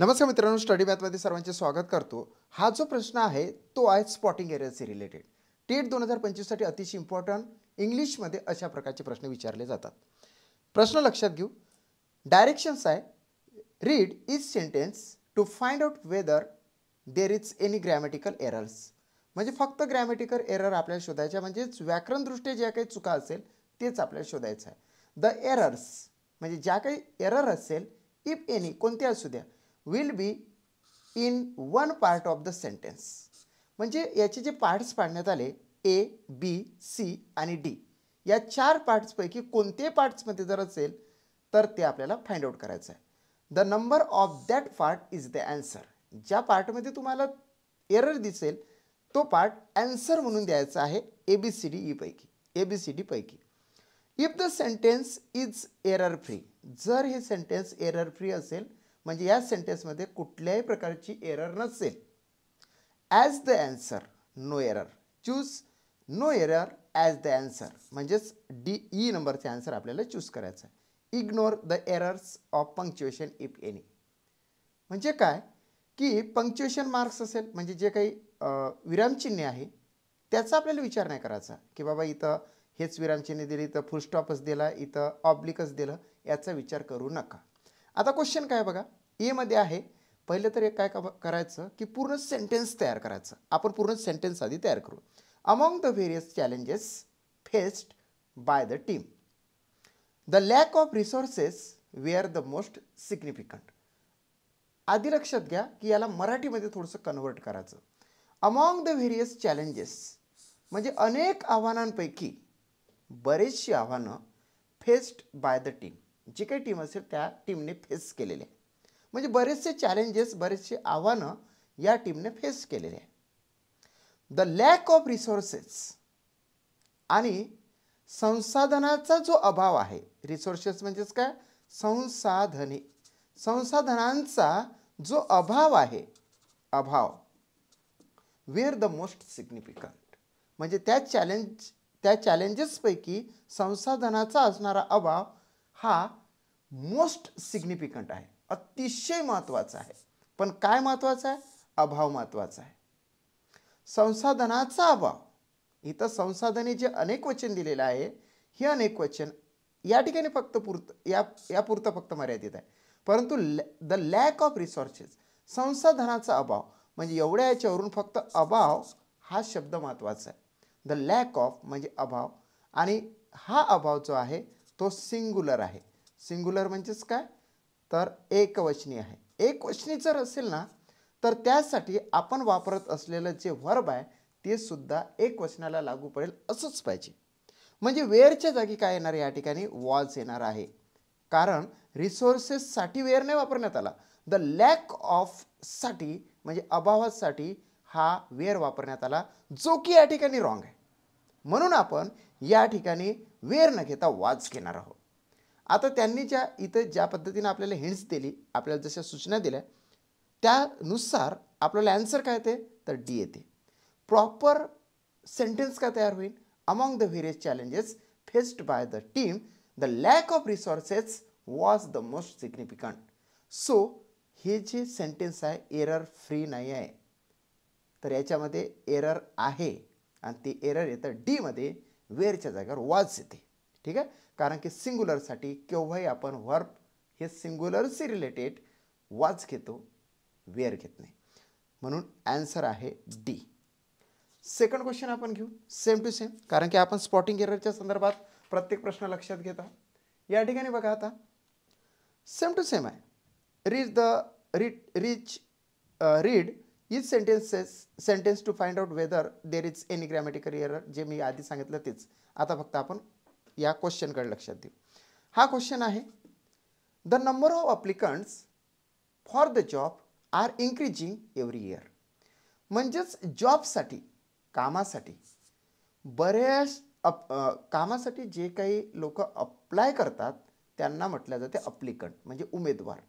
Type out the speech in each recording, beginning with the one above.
नमस्कार मित्रांनो, स्टडी मॅथमध्ये सर्वांचे स्वागत करतो. हा जो प्रश्न आहे तो आहे स्पॉटिंग एररशी रिलेटेड. टेट 2025साठी अतिशय इम्पॉर्टंट इंग्लिशमध्ये अशा प्रकारचे प्रश्न विचारले जातात. प्रश्न लक्षात घेऊ. डायरेक्शन्स आहे, read each sentence to find out whether there is any grammatical errors. म्हणजे फक्त ग्रॅमॅटिकल एरर आपल्याला शोधायच्या, म्हणजेच व्याकरणदृष्ट्या ज्या काही चुका असेल तेच आपल्याला शोधायचं आहे. द एरर्स म्हणजे ज्या काही एरर असेल, इफ एनी कोणते असू द्या, will be in one part of the sentence. म्हणजे याचे जे पार्ट्स पाडण्यात आले ए, बी, सी आणि डी, या चार पार्ट्सपैकी कोणते पार्ट्समध्ये जर असेल तर ते आपल्याला फाइंड आउट करायचं आहे. The number of that part is the answer. ज्या पार्टमध्ये तुम्हाला एरर दिसेल तो पार्ट आन्सर म्हणून द्यायचा आहे ABCD पैकी, ABCD पैकी. If the sentence is error free, जर हे सेंटेन्स एरर फ्री असेल म्हणजे या सेंटेन्समध्ये कुठल्याही प्रकारची एरर नसेल. As the answer no error, choose no error as the answer, म्हणजेच DE नंबरचे आन्सर आपल्याला चूज करायचं आहे. Ignore the errors of punctuation if any. म्हणजे काय की पंक्च्युएशन मार्क्स असेल म्हणजे जे काही विरामचिन्हे आहे त्याचा आपल्याला विचार नाही करायचा की बाबा इथं हेच विरामचिन्ह दिली, इथं फुल स्टॉपच दिला, इथं ऑब्लिकच दिलं, याचा विचार करू नका. आता क्वेश्चन काय बघा, एमध्ये आहे. पहिलं तर एक काय करायचं की पूर्ण सेंटेन्स तयार करायचं. आपण पूर्ण सेंटेन्स आधी तयार करू. Among the various challenges faced by the team, the lack of resources were the most significant. आधी लक्षात घ्या की याला मराठीमध्ये थोडंसं कन्वर्ट करायचं. अमॉंग द व्हेरियस चॅलेंजेस म्हणजे अनेक आव्हानांपैकी बरेचशी आव्हानं फेस्ड बाय द टीम, जी काही टीम असेल त्या टीमने फेस केलेले आहे. म्हणजे बरेचसे चॅलेंजेस, बरेचसे आव्हानं या टीमने फेस केलेले आहे. द लॅक ऑफ रिसोर्सेस आणि संसाधनाचा जो अभाव आहे, रिसोर्सेस म्हणजेच काय, संसाधने, संसाधनांचा जो अभाव आहे, अभाव. वेअर द मोस्ट सिग्निफिकंट म्हणजे त्या चॅलेंजेसपैकी संसाधनाचा असणारा अभाव हा मोस्ट सिग्निफिकंट आहे, अतिशय महत्त्वाचा आहे. पण काय महत्त्वाचा आहे? अभाव महत्त्वाचा आहे. संसाधनाचा अभाव, इथं संसाधने जे अनेक वचन दिलेलं आहे, हे अनेक वचन या ठिकाणी फक्त यापुरतं फक्त मर्यादित आहे. परंतु द लॅक ऑफ रिसोर्सेस, संसाधनाचा अभाव, म्हणजे एवढ्या याच्यावरून फक्त अभाव हा शब्द महत्त्वाचा आहे. द लॅक ऑफ म्हणजे अभाव, आणि हा अभाव जो आहे तो सिंग्युलर आहे. सिंग्युलर म्हणजेच काय, तर एकवचनी आहे. एकवचनी जर असेल ना तर त्यासाठी आपण वापरत असलेलं जे व्हर्ब आहे ते सुद्धा एकवचनाला लागू पडेल असंच पाहिजे. म्हणजे वेअरच्या जागी काय येणार या ठिकाणी, वॉज येणार आहे. कारण रिसोर्सेससाठी वेअर नाही वापरण्यात आला. द लॅक ऑफ साठी म्हणजे अभावासाठी हा वेअर वापरण्यात आला, जो की या ठिकाणी रॉंग आहे. म्हणून आपण या ठिकाणी वेअर न घेता वॉज घेणार आहोत. आता त्यांनी ज्या पद्धतीने आपल्याला हिंट्स दिली, आपल्याला जशा सूचना दिल्या त्यानुसार आपल्याला आन्सर काय येते, तर डी येते. प्रॉपर सेंटेन्स काय तयार होईल, among the various challenges faced by the team the lack of resources was the most significant. So हे जे सेंटेन्स आहे एरर फ्री नाही आहे, तर याच्यामध्ये एरर आहे आणि ते एरर येतं डीमध्ये, वेअरच्या जागेवर वॉज येते. ठीक आहे, कारण की सिंग्युलरसाठी केव्हाही आपण व्हर्ब हे सिंग्युलरशी रिलेटेड वॉज घेतो, वेअर घेत नाही. म्हणून आन्सर आहे डी. सेकंड क्वेश्चन आपण घेऊ, सेम टू सेम, कारण की आपण स्पॉटिंग एररच्या संदर्भात प्रत्येक प्रश्न लक्षात घेत आहोत. या ठिकाणी बघा आता सेम टू सेम आहे. Read is sentence to find out whether there is any grammatical error, जे मी आधी सांगितलं तेच. आता फक्त आपण या क्वेश्चनकडे लक्षात देऊ. हा क्वेश्चन आहे, the number of applicants for the job are increasing every year. म्हणजेच जॉबसाठी, कामासाठी कामासाठी जे काही लोक अप्लाय करतात त्यांना म्हटलं जाते अप्लिकंट, म्हणजे उमेदवार.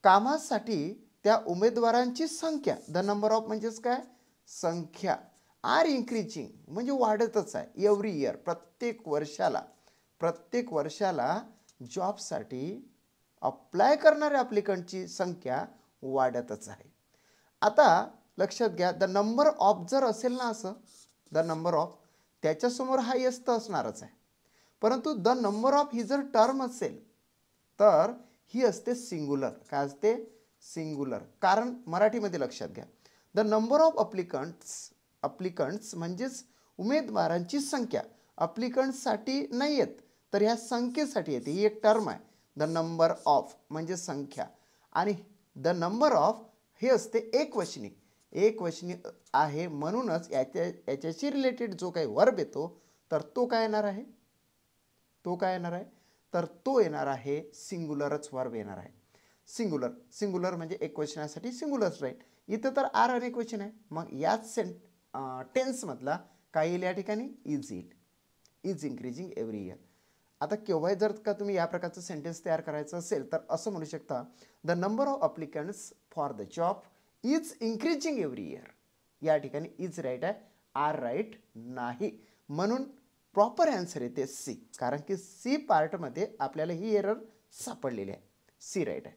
कामासाठी त्या उमेदवारांची संख्या, द नंबर ऑफ म्हणजेच काय, संख्या, आर इन्क्रीजिंग म्हणजे वाढतच आहे, एव्हरी इयर प्रत्येक वर्षाला जॉबसाठी अप्लाय करणाऱ्या ॲप्लिकंटची संख्या वाढतच आहे. आता लक्षात घ्या, द नंबर ऑफ जर असेल ना, असं द नंबर ऑफ त्याच्यासमोर हा यस तर असणारच आहे, परंतु द नंबर ऑफ ही जर टर्म असेल तर ही असते सिंग्युलर. काय असते? सिंग्युलर. कारण मराठीमध्ये लक्षात घ्या, द नंबर ऑफ अप्लिकंट्स म्हणजेच उमेदवारांची संख्या अप्लिकंट्ससाठी नाही येत, तर ह्या संख्येसाठी येते. ही एक टर्म आहे. द नंबर ऑफ म्हणजे संख्या, आणि द नंबर ऑफ हे असते एकवचनी आहे, म्हणूनच याच्याशी रिलेटेड जो काही वर्ब येतो तर तो काय येणार आहे? तर तो येणार आहे सिंग्युलरच वर्ब येणार आहे. सिंग्युलर म्हणजे एकवचनासाठी सिंग्युलरच राईट. इथं तर आर अनेक वचन आहे, मग याच टेन्समधला काय येईल या ठिकाणी? Is increasing every year. आता केव्हा जर का तुम्ही या प्रकारचं सेंटेन्स तयार करायचं असेल तर असं म्हणू शकता, the number of applicants for the job is increasing every year. या ठिकाणी इज राईट आहे, आर राईट नाही, म्हणून प्रॉपर आन्सर येते सी. कारण की सी पार्टमध्ये आपल्याला ही एरर सापडलेली आहे. सी राईट आहे.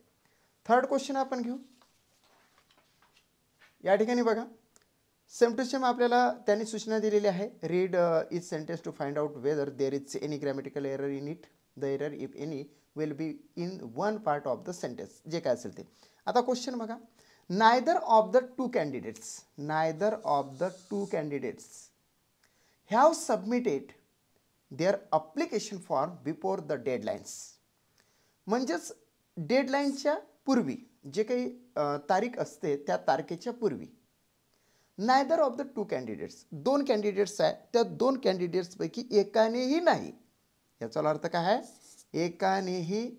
थर्ड क्वेश्चन आपण घेऊ. या ठिकाणी बघा, सेम टू सेम आपल्याला त्यांनी सूचना दिलेली आहे. Read each sentence to find out whether there is any grammatical error in it. The error if any will be in one part of the sentence. जे काय असेल ते. आता क्वेश्चन बघा, neither of the two candidates have submitted their application form before the deadlines. म्हणजेच डेडलाईनच्या पूर्वी, जे काही तारीख असते त्या तारखेच्या पूर्वी, neither of the two candidates, दोन कॅन्डिडेट्स आहे, त्या दोन कॅन्डिडेट्सपैकी एकानेही नाही. याचा अर्थ काय आहे? एकानेही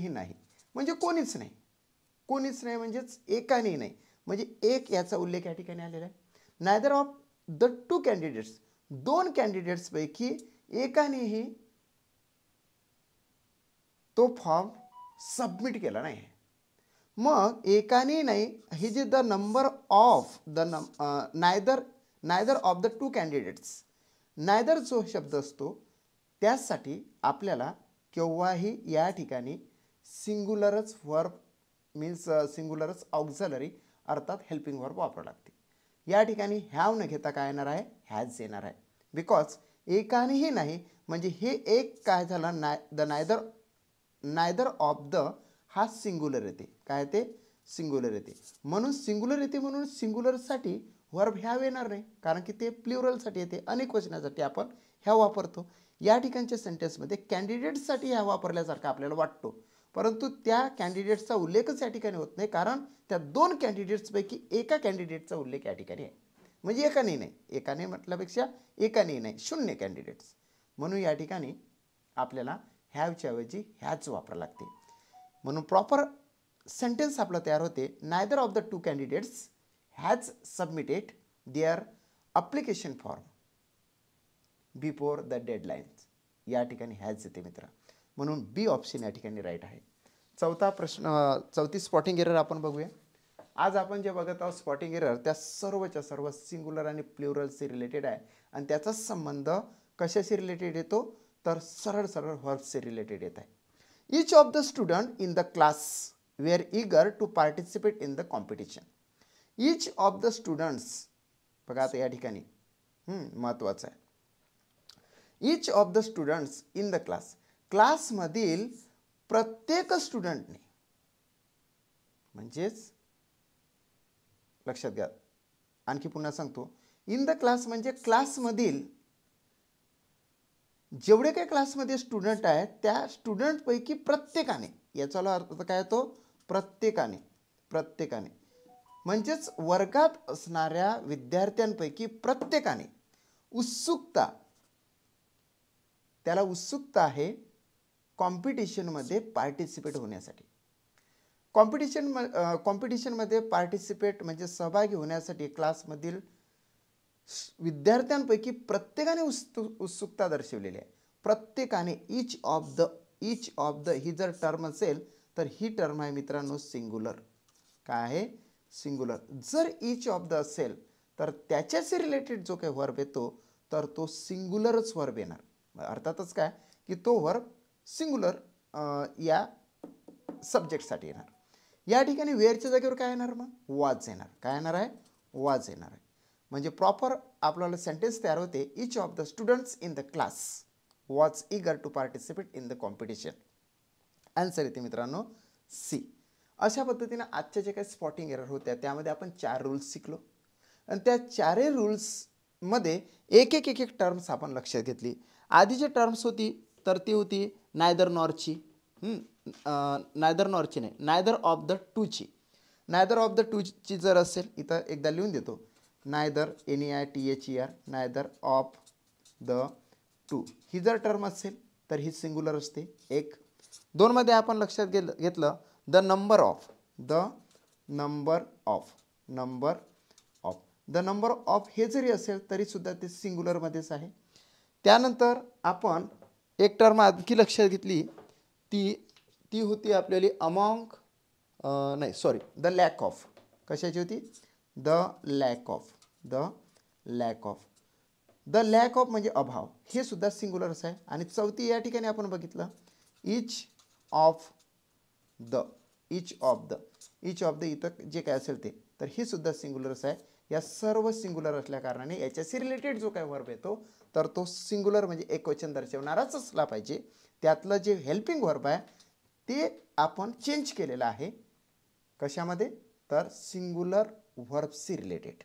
नाही म्हणजे कोणीच नाही म्हणजेच एकानेही नाही, म्हणजे एक याचा उल्लेख या ठिकाणी आलेला आहे. Neither of the two candidates, दोन कॅन्डिडेट्सपैकी एकानेही तो फॉर्म सबमिट केला नाही. मग एकाने नाही, हे जे the number of neither of the two candidates, neither जो शब्द असतो त्यासाठी आपल्याला केव्हाही या ठिकाणी सिंग्युलरच वर्ब मीन्स सिंग्युलरच ऑक्झिलरी अर्थात हेल्पिंग वर्ब वापरावं लागते. या ठिकाणी हॅव न घेता काय येणार आहे? हॅज येणार आहे. बिकॉज एकानेही नाही म्हणजे हे एक काय झालं, नायदर ऑफ द हा सिंग्युलर येते. काय ते? सिंग्युलर येते. म्हणून सिंग्युलर येते, म्हणून सिंग्युलरसाठी वर्ब हॅव येणार नाही, कारण की ते प्लुरलसाठी येते, अनेक वचनासाठी आपण हॅव वापरतो. या ठिकाणच्या सेंटेन्समध्ये कॅन्डिडेट्ससाठी हॅव वापरल्यासारखा आपल्याला वाटतो, परंतु त्या कॅन्डिडेट्सचा उल्लेखच या ठिकाणी होत नाही, कारण त्या दोन कॅन्डिडेट्सपैकी एका कॅन्डिडेटचा उल्लेख या ठिकाणी आहे. म्हणजे एकाने नाही, एकाने म्हटल्यापेक्षा एकाने नाही, शून्य कॅन्डिडेट्स. म्हणून या ठिकाणी आपल्याला हॅवच्या ऐवजी हॅज वापरावं लागते. म्हणून प्रॉपर सेंटेन्स आपलं तयार होते, neither of the two candidates has submitted their application form before the deadlines. या ठिकाणी हॅज येते मित्र, म्हणून बी ऑप्शन या ठिकाणी राईट आहे. चौथी स्पॉटिंग एरर आपण बघूया. आज आपण जे बघत आहोत स्पॉटिंग एरर, त्या सर्वच्या सर्व सिंग्युलर आणि प्लुरलशी रिलेटेड आहे, आणि त्याचा संबंध कशाशी रिलेटेड येतो तर सरळ वर्ब्सशी रिलेटेड येत आहे. Each of the students in the class were eager to participate in the competition. Each of the students, बघा आता या ठिकाणी महत्त्वाचं आहे. Each of the students in the class, क्लासमधील प्रत्येक स्टुडंटने, म्हणजेच लक्षात घ्या, आणखी पुन्हा सांगतो, इन द क्लास म्हणजे क्लासमधील जेवढे काही क्लासमध्ये स्टुडंट आहेत त्या स्टुडंटपैकी प्रत्येकाने, याचा अर्थ काय तो? प्रत्येकाने म्हणजेच वर्गात असणाऱ्या विद्यार्थ्यांपैकी प्रत्येकाने उत्सुकता, त्याला उत्सुकता आहे कॉम्पिटिशनमध्ये पार्टिसिपेट होण्यासाठी. कॉम्पिटिशनमध्ये पार्टिसिपेट म्हणजे सहभागी होण्यासाठी क्लासमधील विद्यार्थ्यांपैकी प्रत्येकाने उत्सुकता दर्शवलेली आहे. प्रत्येकाने, इच ऑफ द ही जर टर्म असेल तर ही टर्म आहे मित्रांनो सिंग्युलर. काय आहे? सिंग्युलर. जर इच ऑफ द असेल तर त्याच्याशी रिलेटेड जो काही वर्ब येतो तर तो सिंग्युलरच वर्ब येणार. अर्थातच काय की तो वर्ब सिंगुलर या सब्जेक्टसाठी येणार. या ठिकाणी वेअरच्या जागेवर काय येणार मग वॉज येणार. काय येणार आहे वॉज येणार आहे. म्हणजे प्रॉपर आपल्याला सेंटेन्स तयार होते. Each of the students in the class was eager to participate in the competition. Answer येते मित्रांनो सी. अशा पद्धतीने आजच्या जे काही स्पॉटिंग एरर होत्या त्यामध्ये आपण 4 रूल्स शिकलो आणि त्या 4 रूल्समध्ये एक एक एक एक टर्म्स आपण लक्षात घेतली. आधी जी टर्म्स होती तर ती होती नायदर नॉरची. नायदर नॉरची नाही, नायदर ऑफ द टूची. नायदर ऑफ द टूची जर असेल इथं एकदा लिहून देतो. Neither NEITHER neither of the two ही जर टर्म असेल तर ही सिंगुलर असते. एक. 2 मध्ये आपण लक्षात घेतलं the number of. The number of. Number of. The number of हे जरी असेल तरी सुद्धा ते सिंगुलरमध्येच आहे. त्यानंतर आपण एक टर्म आणखी लक्षात घेतली ती होती आपल्याला अमॉंग नाही सॉरी द लॅक ऑफ. कशाची होती the lack of. The lack of. The lack of म्हणजे अभाव हे सुद्धा सिंगुलरच आहे. आणि चौथी या ठिकाणी आपण बघितलं इच of the. Each of the. Each of the इथं जे काय असेल ते तर ही सुद्धा सिंगुलरच आहे. या सर्व सिंगुलर असल्या कारणाने याच्याशी रिलेटेड जो काय वर्ब येतो तर तो सिंगुलर म्हणजे एकवचन दर्शवणाराच असला पाहिजे. त्यातलं जे हेल्पिंग वर्ब आहे ते आपण चेंज केलेलं आहे. कशामध्ये तर सिंगुलर व्हर्बशी रिलेटेड.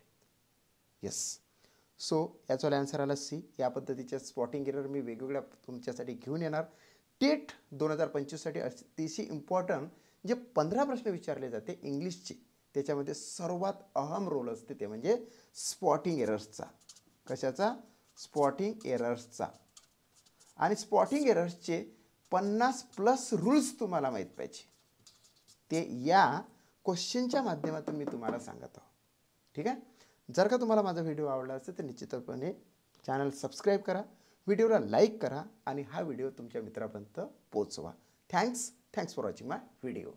येस. सो याचा आन्सर आला सी. या पद्धतीचे स्पॉटिंग एरर मी वेगवेगळ्या तुमच्यासाठी घेऊन येणार. टेट 2025साठी अतिशय इम्पॉर्टंट जे 15 प्रश्न विचारले जाते इंग्लिशचे त्याच्यामध्ये सर्वात अहम रोल असते ते म्हणजे स्पॉटिंग एरर्सचा. कशाचा स्पॉटिंग एरर्सचा. आणि स्पॉटिंग एरर्सचे 50+ रूल्स तुम्हाला माहीत पाहिजे. ते या क्वेश्चनच्या माध्यमातून मी तुम्हाला सांगत आहो. ठीक आहे. जर का तुम्हाला माझा व्हिडिओ आवडला असेल तर निश्चितपणे चॅनल सबस्क्राईब करा, व्हिडिओला लाईक करा आणि हा व्हिडिओ तुमच्या मित्रापर्यंत पोहोचवा. Thanks for watching my video.